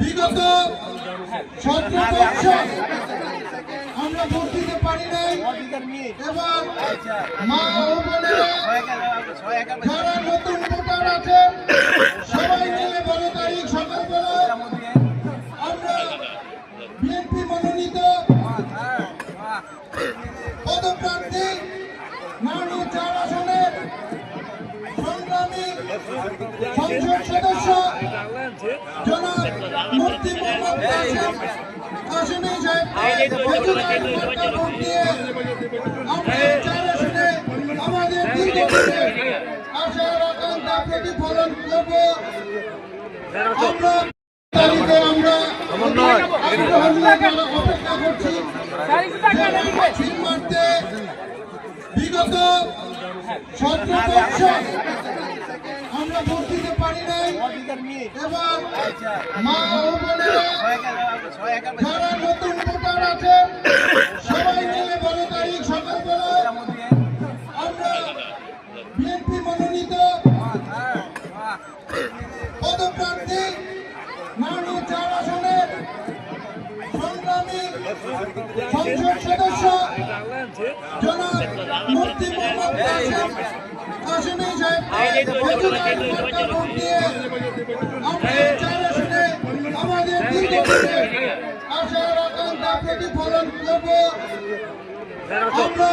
বিগত 17 বছর আমরা ভোট দিতে পারি নাই এবং মা ও বোনেরা যারা নতুন ভোটার আছে সবাই মিলে 12 তারিখ সকালবেলা আমরা বিএনপি মনোনীত পদপ্রার্থী মাননীয় 4 আসনের সংগ্রামী সংসদ সদস্য জনাব মুফতি মোহাম্মদ কাসেম সাহেব ভোট দিয়ে আমরা 4 আসনে আমাদের দীর্ঘদিনের আশার আকাঙ্ক্ষা প্রতিফলন করব। আমরা তারিখে আমরা অপেক্ষা করছি মারতে বিগত 17 বছর আমরা ভোট দিতে পারি নাই এবং মা ও বোনেরা যারা নতুন ভোটার আছে সবাই মিলে 12 তারিখ সকালবেলা আমরা বিএনপি মনোনীত পদপ্রার্থী মাননীয় 4 আসনের সংগ্রামী সংসদ সদস্য জনাব মুফতি মোহাম্মদ কাসেম সাহেব ভোট দিয়ে আমরা 4 আসনে আমাদের দীর্ঘদিনের আশার আকাঙ্ক্ষা প্রতিফলন করব। আমরা